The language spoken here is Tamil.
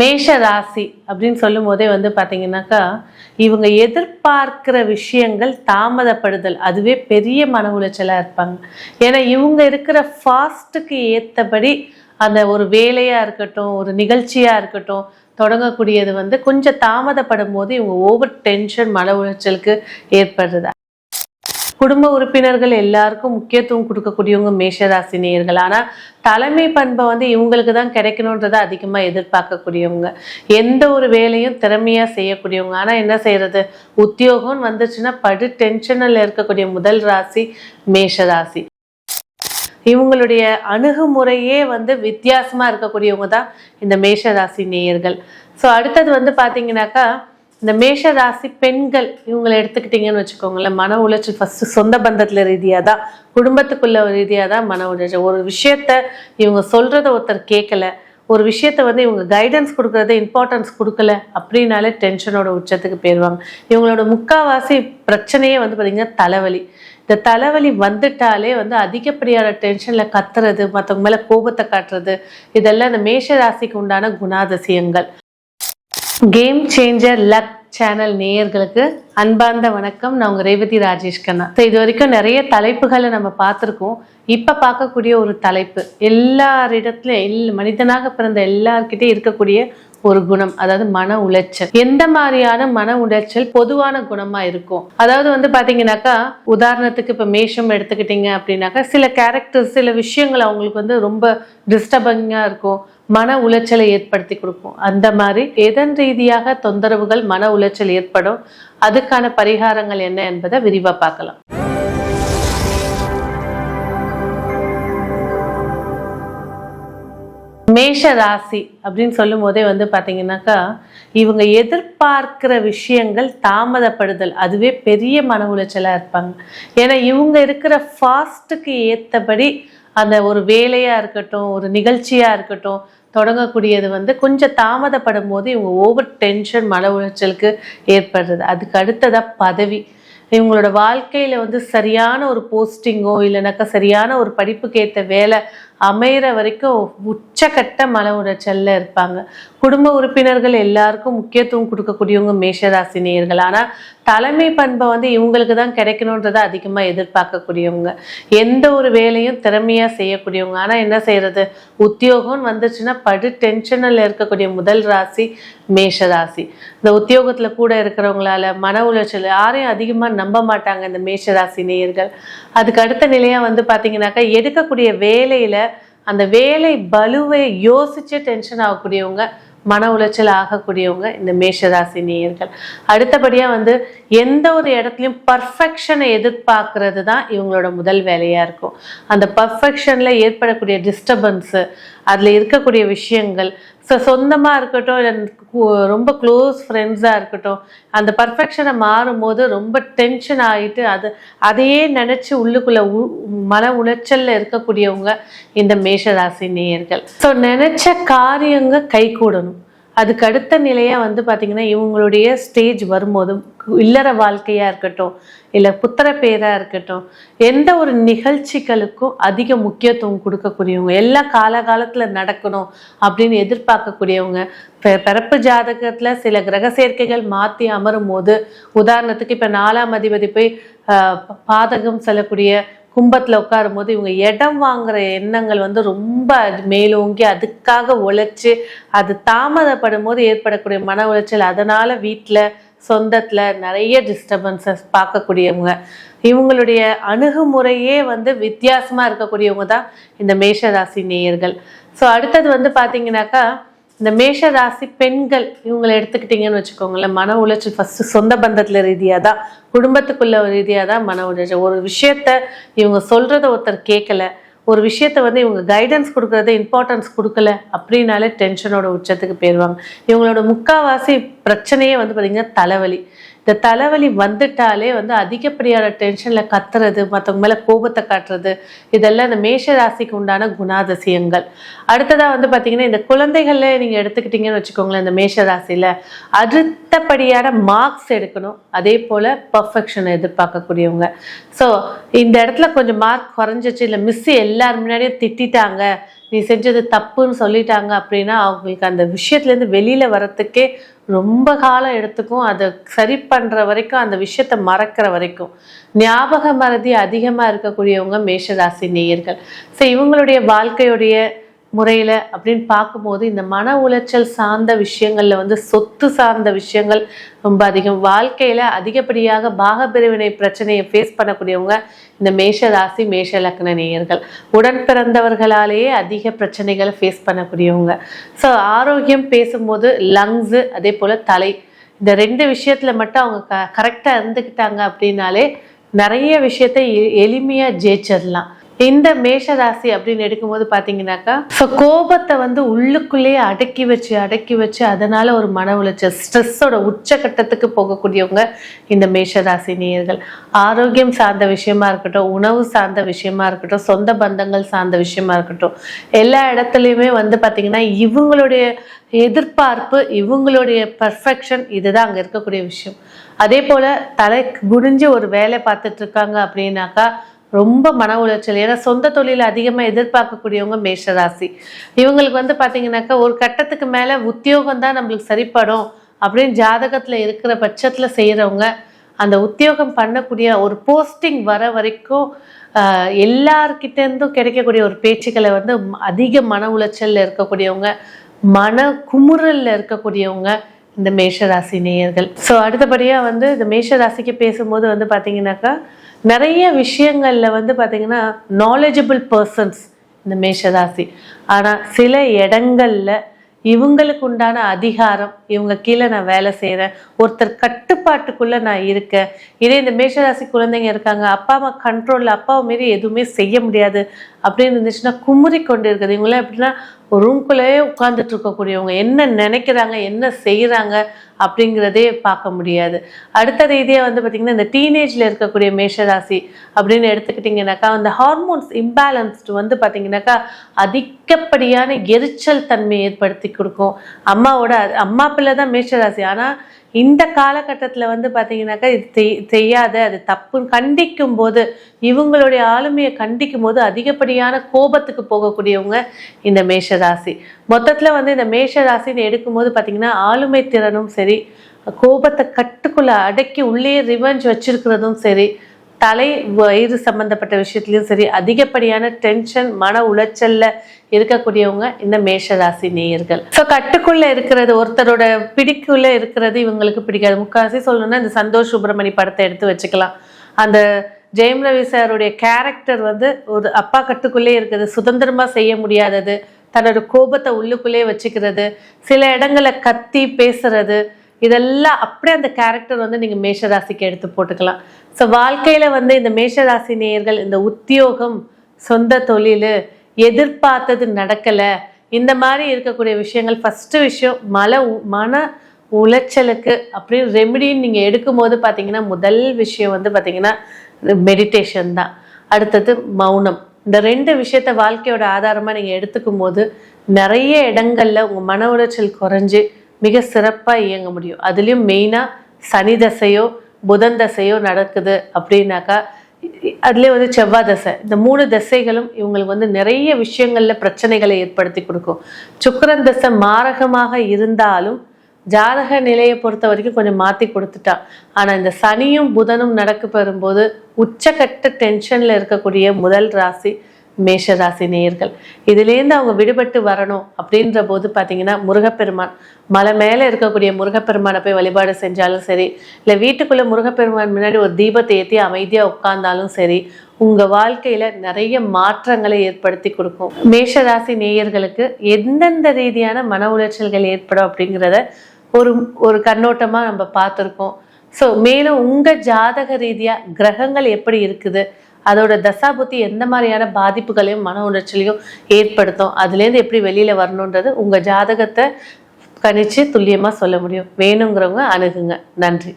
மேஷ ராசி அப்படின்னு சொல்லும் போதே பார்த்தீங்கன்னாக்கா இவங்க எதிர்பார்க்கிற விஷயங்கள் தாமதப்படுதல் அதுவே பெரிய மன உளைச்சலாக இருப்பாங்க. ஏன்னா இவங்க இருக்கிற ஃபாஸ்ட்டுக்கு ஏற்றபடி அந்த ஒரு வேலையாக இருக்கட்டும், ஒரு நிகழ்ச்சியாக இருக்கட்டும், தொடங்கக்கூடியது கொஞ்சம் தாமதப்படும் போது இவங்க ஓவர் டென்ஷன் மன உளைச்சலுக்கு ஏற்படுறது. குடும்ப உறுப்பினர்கள் எல்லாருக்கும் முக்கியத்துவம் கொடுக்கக்கூடியவங்க மேஷராசி நேயர்கள். ஆனால் தலைமை பண்பை இவங்களுக்கு தான் கிடைக்கணுன்றதை அதிகமாக எதிர்பார்க்கக்கூடியவங்க. எந்த ஒரு வேலையும் திறமையாக செய்யக்கூடியவங்க. ஆனால் என்ன செய்யறது, உத்தியோகம் வந்துச்சுன்னா படு டென்ஷனில் இருக்கக்கூடிய முதல் ராசி மேஷராசி. இவங்களுடைய அணுகுமுறையே வித்தியாசமாக இருக்கக்கூடியவங்க தான் இந்த மேஷராசி நேயர்கள். ஸோ அடுத்தது பார்த்தீங்கன்னாக்கா இந்த மேஷ ராசி பெண்கள் இவங்களை எடுத்துக்கிட்டிங்கன்னு வச்சுக்கோங்களேன், மன உளைச்சல் ஃபர்ஸ்ட் சொந்த பந்தத்தில் ரீதியாக தான், குடும்பத்துக்குள்ள ரீதியாக தான் மன உளைச்சல். ஒரு விஷயத்த இவங்க சொல்றத ஒருத்தர் கேட்கல, ஒரு விஷயத்த இவங்க கைடன்ஸ் கொடுக்கறத இம்பார்ட்டன்ஸ் கொடுக்கல அப்படின்னாலே டென்ஷனோட உச்சத்துக்கு போயிடுவாங்க. இவங்களோட முக்காவாசி பிரச்சனையே பார்த்தீங்கன்னா தலைவலி. இந்த தலைவலி வந்துட்டாலே அதிகப்படியான டென்ஷன்ல கத்துறது, மற்றவங்க மேல கோபத்தை காட்டுறது, இதெல்லாம் இந்த மேஷ ராசிக்கு உண்டான குணாதிசயங்கள். கேம் சேஞ்சர் லக் சேனல் நேயர்களுக்கு அன்பார்ந்த வணக்கம். நான் உங்க ரேவதி ராஜேஷ் கண்ணா. இது வரைக்கும் நிறைய தலைப்புகளை நம்ம பார்த்துருக்கோம். இப்ப பார்க்கக்கூடிய ஒரு தலைப்பு எல்லாரிடத்துலயும் மனிதனாக பிறந்த எல்லார்கிட்டே இருக்கக்கூடிய ஒரு குணம், அதாவது மன உளைச்சல். எந்த மாதிரியான மன உளைச்சல் பொதுவான குணமா இருக்கும்? அதாவது பாத்தீங்கன்னாக்கா உதாரணத்துக்கு இப்ப மேஷம் எடுத்துக்கிட்டீங்க அப்படின்னாக்கா சில கேரக்டர்ஸ் சில விஷயங்கள் அவங்களுக்கு ரொம்ப டிஸ்டர்பிங்கா இருக்கும், மன உளைச்சலை ஏற்படுத்தி கொடுக்கும். அந்த மாதிரி எதன் ரீதியாக தொந்தரவுகள் மன உளைச்சல் ஏற்படும், அதுக்கான பரிகாரங்கள் என்ன என்பதை விரிவா பார்க்கலாம். மேஷ ராசி அப்படின்னு சொல்லும் போதே பார்த்தீங்கன்னாக்கா இவங்க எதிர்பார்க்கிற விஷயங்கள் தாமதப்படுதல் அதுவே பெரிய மன உளைச்சலாக இருப்பாங்க. ஏன்னா இவங்க இருக்கிற ஃபாஸ்ட்டுக்கு ஏற்றபடி அந்த ஒரு வேலையாக இருக்கட்டும், ஒரு நிகழ்ச்சியாக இருக்கட்டும், தொடங்கக்கூடியது கொஞ்சம் தாமதப்படும் போது இவங்க ஓவர் டென்ஷன் மன உளைச்சலுக்கு ஏற்படுறது. அதுக்கு அடுத்ததாக பதவி. இவங்களோட வாழ்க்கையில் சரியான ஒரு போஸ்டிங்கோ இல்லைனாக்கா சரியான ஒரு படிப்புக்கு ஏற்ற வேலை அமைகிற வரைக்கும் உச்சக்கட்ட மன உளைச்சல்ல இருப்பாங்க. குடும்ப உறுப்பினர்கள் எல்லாருக்கும் முக்கியத்துவம் கொடுக்கக்கூடியவங்க மேஷராசி நேயர்கள். ஆனால் தலைமை பண்பை இவங்களுக்கு தான் கிடைக்கணுன்றதை அதிகமாக எதிர்பார்க்கக்கூடியவங்க. எந்த ஒரு வேலையும் திறமையாக செய்யக்கூடியவங்க. ஆனால் என்ன செய்யறது, உத்தியோகம் வந்துச்சுன்னா படு டென்ஷனில் இருக்கக்கூடிய முதல் ராசி மேஷராசி. இந்த உத்தியோகத்தில் கூட இருக்கிறவங்களால மன உளைச்சல், யாரையும் அதிகமாக நம்ப மாட்டாங்க இந்த மேஷராசி நேயர்கள். அதுக்கு அடுத்த நிலையாக பார்த்தீங்கன்னாக்கா எடுக்கக்கூடிய வேலையில அந்த வேலை பலுவை யோசிச்சு டென்ஷன் ஆகக்கூடியவங்க, மன உளைச்சல் ஆகக்கூடியவங்க இந்த மேஷராசி நேயர்கள். அடுத்தபடியா எந்த ஒரு இடத்துலையும் பர்ஃபெக்ஷனை எதிர்பார்க்கறது தான் இவங்களோட முதல் வேலையா இருக்கும். அந்த பர்ஃபெக்ஷன்ல ஏற்படக்கூடிய டிஸ்டர்பன்ஸு, அதுல இருக்கக்கூடிய விஷயங்கள், சொந்தமாக இருக்கட்டும் இல்லை ரொம்ப க்ளோஸ் ஃப்ரெண்ட்ஸாக இருக்கட்டும், அந்த பர்ஃபெக்ஷனை மாறும்போது ரொம்ப டென்ஷன் ஆகிட்டு அதையே நினச்சி உள்ளுக்குள்ளே மன உளைச்சலில் இருக்கக்கூடியவங்க இந்த மேஷராசி நேயர்கள். ஸோ நினச்ச காரியங்க கைகூடணும். அதுக்கு அடுத்த நிலையாக பார்த்தீங்கன்னா இவங்களுடைய ஸ்டேஜ் வரும்போது இல்லற வாழ்க்கையாக இருக்கட்டும், இல்லை புத்திர பேராக இருக்கட்டும், எந்த ஒரு நிகழ்ச்சிகளுக்கும் அதிக முக்கியத்துவம் கொடுக்கக்கூடியவங்க, எல்லா காலகாலத்தில் நடக்கணும் அப்படின்னு எதிர்பார்க்கக்கூடியவங்க. பிறப்பு ஜாதகத்தில் சில கிரக சேர்க்கைகள் மாற்றி அமரும் போது, உதாரணத்துக்கு இப்போ 4ஆம் அதிபதி போய் பாதகம் செல்லக்கூடிய கும்பத்தில் உட்காரும் போது இவங்க இடம் வாங்குற எண்ணங்கள் ரொம்ப மேலோங்கி அதுக்காக உழைச்சி அது தாமதப்படும் போது ஏற்படக்கூடிய மன உளைச்சல், அதனால வீட்டில் சொந்தத்தில் நிறைய டிஸ்டர்பன்சஸ் பார்க்கக்கூடியவங்க. இவங்களுடைய அணுகுமுறையே வித்தியாசமாக இருக்கக்கூடியவங்க தான் இந்த மேஷராசி நேயர்கள். ஸோ அடுத்தது பார்த்தீங்கன்னாக்கா இந்த மேஷ ராசி பெண்கள் இவங்களை எடுத்துக்கிட்டிங்கன்னு வச்சுக்கோங்களேன், மன உளைச்சல் ஃபர்ஸ்ட் சொந்த பந்தத்தில் ரீதியாக தான், குடும்பத்துக்குள்ள ரீதியாக தான் மன உளைச்சல். ஒரு விஷயத்த இவங்க சொல்றத ஒருத்தர் கேட்கல, ஒரு விஷயத்த இவங்க கைடன்ஸ் கொடுக்கறத இம்பார்ட்டன்ஸ் கொடுக்கல அப்படின்னாலே டென்ஷனோட உச்சத்துக்கு போயிடுவாங்க. இவங்களோட முக்காவாசி பிரச்சனையே பார்த்தீங்கன்னா தலைவலி. இந்த தலைவலி வந்துட்டாலே அதிகப்படியான டென்ஷன்ல கத்துறது, மற்றவங்க மேல கோபத்தை காட்டுறது, இதெல்லாம் இந்த மேஷ ராசிக்கு உண்டான குணாதிசயங்கள். அடுத்ததா பார்த்தீங்கன்னா இந்த குழந்தைகள்ல நீங்க எடுத்துக்கிட்டீங்கன்னு வச்சுக்கோங்களேன், இந்த மேஷ ராசியில அடுத்தபடியான மார்க்ஸ் எடுக்கணும், அதே போல பர்ஃபெக்ஷனை எதிர்பார்க்கக்கூடியவங்க. ஸோ இந்த இடத்துல கொஞ்சம் மார்க் குறைஞ்சிச்சு, இல்லை மிஸ் எல்லார் முன்னாடியும் திட்டாங்க, நீ செஞ்சது தப்புன்னு சொல்லிட்டாங்க அப்படின்னா அவங்களுக்கு அந்த விஷயத்துலேருந்து வெளியில் வரத்துக்கே ரொம்ப காலம் எடுத்துக்கும். அதை சரி பண்ணுற வரைக்கும், அந்த விஷயத்தை மறக்கிற வரைக்கும். ஞாபக மறதி அதிகமாக இருக்கக்கூடியவங்க மேஷராசி நேயர்கள். ஸோ இவங்களுடைய வாழ்க்கையுடைய முறையில் அப்படின்னு பார்க்கும்போது இந்த மன உளைச்சல் சார்ந்த விஷயங்களில் வந்து சொத்து சார்ந்த விஷயங்கள் ரொம்ப அதிகம். வாழ்க்கையில் அதிகப்படியாக பாகப்பிரிவினை பிரச்சனையை ஃபேஸ் பண்ணக்கூடியவங்க இந்த மேஷராசி மேஷ லக்ன நேயர்கள். உடன் பிறந்தவர்களாலேயே அதிக பிரச்சனைகளை ஃபேஸ் பண்ணக்கூடியவங்க. ஸோ ஆரோக்கியம் பேசும்போது லங்ஸு அதே போல் தலை, இந்த 2 விஷயத்தில் மட்டும் அவங்க கரெக்டாக இருந்துக்கிட்டாங்க அப்படின்னாலே நிறைய விஷயத்தை எளிமையாக ஜெயிச்சிடலாம். இந்த மேஷராசி அப்படின்னு எடுக்கும்போது பார்த்தீங்கன்னாக்கா, ஸோ கோபத்தை வந்து உள்ளுக்குள்ளேயே அடக்கி வச்சு அதனால ஒரு மன உளைச்சல், ஸ்ட்ரெஸ்ஸோட உச்சக்கட்டத்துக்கு போகக்கூடியவங்க இந்த மேஷராசி நேயர்கள். ஆரோக்கியம் சார்ந்த விஷயமா இருக்கட்டும், உணவு சார்ந்த விஷயமா இருக்கட்டும், சொந்த பந்தங்கள் சார்ந்த விஷயமா இருக்கட்டும், எல்லா இடத்துலையுமே வந்து பார்த்தீங்கன்னா இவங்களுடைய எதிர்பார்ப்பு, இவங்களுடைய பர்ஃபெக்ஷன், இதுதான் அங்கே இருக்கக்கூடிய விஷயம். அதே போல் தலை குனிஞ்சு ஒரு வேலை பார்த்துட்டு இருக்காங்க அப்படின்னாக்கா ரொம்ப மன உளைச்சல். ஏன்னா சொந்த தொழில் அதிகமாக எதிர்பார்க்கக்கூடியவங்க மேஷராசி. இவங்களுக்கு வந்து பார்த்தீங்கன்னாக்கா ஒரு கட்டத்துக்கு மேலே உத்தியோகம் தான் நம்மளுக்கு சரிப்படும் அப்படின்னு ஜாதகத்தில் இருக்கிற பட்சத்தில் செய்கிறவங்க அந்த உத்தியோகம் பண்ணக்கூடிய ஒரு போஸ்டிங் வர வரைக்கும் எல்லார்கிட்டேருந்தும் கிடைக்கக்கூடிய ஒரு பேச்சுக்களை வந்து அதிக மன உளைச்சலில் இருக்கக்கூடியவங்க, மன குமுறலில் இருக்கக்கூடியவங்க இந்த மேஷராசி நேயர்கள். ஸோ அடுத்தபடியாக வந்து இந்த மேஷராசிக்கு பேசும்போது வந்து பார்த்தீங்கன்னாக்கா நிறைய விஷயங்கள்ல வந்து பார்த்தீங்கன்னா நாலேஜபிள் பர்சன்ஸ் இந்த மேஷராசி. ஆனால் சில இடங்கள்ல இவங்களுக்கு உண்டான அதிகாரம், இவங்க கீழே நான் வேலை செய்கிறேன், ஒருத்தர் கட்டுப்பாட்டுக்குள்ளே நான் இருக்கேன். இதே இந்த மேஷராசி குழந்தைங்க இருக்காங்க, அப்பா அம்மா கண்ட்ரோலில், அப்பாவை மாரி எதுவுமே செய்ய முடியாது அப்படின்னு இருந்துச்சுன்னா குமுறி கொண்டு இருக்குது. இவங்களாம் எப்படின்னா ஒரு ரூம்குள்ளேயே உட்காந்துட்டு இருக்கக்கூடியவங்க, என்ன நினைக்கிறாங்க என்ன செய்கிறாங்க அப்படிங்கிறதே பார்க்க முடியாது. அடுத்த ரீதியாக வந்து பார்த்திங்கன்னா இந்த டீனேஜில் இருக்கக்கூடிய மேஷராசி அப்படின்னு எடுத்துக்கிட்டிங்கனாக்கா அந்த ஹார்மோன்ஸ் இம்பேலன்ஸ்டு வந்து பார்த்திங்கனாக்கா அதிகப்படியான எரிச்சல் தன்மையை ஏற்படுத்தி கொடுக்கும். அம்மா பிள்ளை தான் மேஷராசி. ஆனால் இந்த காலகட்டத்தில் வந்து பார்த்தீங்கன்னாக்கா இது செய்யாத, அது தப்புன்னு கண்டிக்கும் போது, இவங்களுடைய ஆளுமையை கண்டிக்கும் போது அதிகப்படியான கோபத்துக்கு போகக்கூடியவங்க இந்த மேஷராசி. மொத்தத்தில் வந்து இந்த மேஷராசின்னு எடுக்கும்போது பார்த்தீங்கன்னா ஆளுமை திறனும் சரி, கோபத்தை கட்டுக்குள்ளே அடக்கி உள்ளே ரிவெஞ்ச் வச்சிருக்கிறதும் சரி, தலை வயிறு சம்பந்தப்பட்ட விஷயத்துலையும் சரி, அதிகப்படியான டென்ஷன் மன உளைச்சல்ல இருக்கக்கூடியவங்க இந்த மேஷராசி நேயர்கள். ஸோ கட்டுக்குள்ள இருக்கிறது, ஒருத்தரோட பிடிக்குள்ள இருக்கிறது இவங்களுக்கு பிடிக்காது. முக்காசி சொல்லணும்னா இந்த சந்தோஷ் சுப்ரமணி படத்தை எடுத்து வச்சுக்கலாம். அந்த ஜெயம் ரவி சாருடைய கேரக்டர் வந்து ஒரு அப்பா கட்டுக்குள்ளே இருக்குது, சுதந்திரமா செய்ய முடியாதது, தன்னோட கோபத்தை உள்ளுக்குள்ளே வச்சுக்கிறது, சில இடங்களை கத்தி பேசுறது, இதெல்லாம் அப்படியே அந்த கேரக்டர் வந்து நீங்கள் மேஷராசிக்கு எடுத்து போட்டுக்கலாம். ஸோ வாழ்க்கையில் வந்து இந்த மேஷராசி நேயர்கள் இந்த உத்தியோகம், சொந்த தொழில், எதிர்பார்த்தது நடக்கலை, இந்த மாதிரி இருக்கக்கூடிய விஷயங்கள், ஃபஸ்ட்டு விஷயம் மன உளைச்சலுக்கு அப்படின்னு ரெமிடின்னு நீங்கள் எடுக்கும்போது பார்த்தீங்கன்னா முதல் விஷயம் வந்து பார்த்தீங்கன்னா மெடிடேஷன் தான். அடுத்தது மௌனம். இந்த 2 விஷயத்த வாழ்க்கையோட ஆதாரமாக நீங்கள் எடுத்துக்கும் போது நிறைய இடங்களில் உங்கள் மன உளைச்சல் குறைஞ்சி மிக சிறப்பாக இயங்க முடியும். அதுலேயும் மெயினாக சனி தசையோ புதன் தசையோ நடக்குது அப்படின்னாக்கா, அதுலேயே வந்து செவ்வாய் தசை, இந்த 3 தசைகளும் இவங்களுக்கு வந்து நிறைய விஷயங்களில் பிரச்சனைகளை ஏற்படுத்தி கொடுக்கும். சுக்கிரன் தசை மாரகமாக இருந்தாலும் ஜாதக நிலையை பொறுத்த வரைக்கும் கொஞ்சம் மாற்றி கொடுத்துட்டான். ஆனால் இந்த சனியும் புதனும் நடக்க பெறும்போது உச்சக்கட்ட டென்ஷனில் இருக்கக்கூடிய முதல் ராசி மேஷராசி நேயர்கள். இதுலேருந்து அவங்க விடுபட்டு வரணும் அப்படின்ற போது பார்த்தீங்கன்னா முருகப்பெருமான், மலை மேலே இருக்கக்கூடிய முருகப்பெருமானை போய் வழிபாடு செஞ்சாலும் சரி, இல்லை வீட்டுக்குள்ளே முருகப்பெருமான் முன்னாடி ஒரு தீபத்தை ஏற்றி அமைதியாக உட்கார்ந்தாலும் சரி, உங்கள் வாழ்க்கையில் நிறைய மாற்றங்களை ஏற்படுத்தி கொடுக்கும். மேஷராசி நேயர்களுக்கு எந்தெந்த ரீதியான மன உளைச்சல்கள் ஏற்படும் அப்படிங்கிறத ஒரு கண்ணோட்டமாக நம்ம பார்த்துருக்கோம். ஸோ மேலும் உங்கள் ஜாதக ரீதியாக கிரகங்கள் எப்படி இருக்குது, அதோட தசாபுத்தி எந்த மாதிரியான பாதிப்புகளையும் மன உளைச்சலையும் ஏற்படுத்தும், அதுலேருந்து எப்படி வெளியில் வரணுன்றது உங்கள் ஜாதகத்தை கணிச்சு துல்லியமாக சொல்ல முடியும். வேணுங்கிறவங்க அணுகுங்க. நன்றி.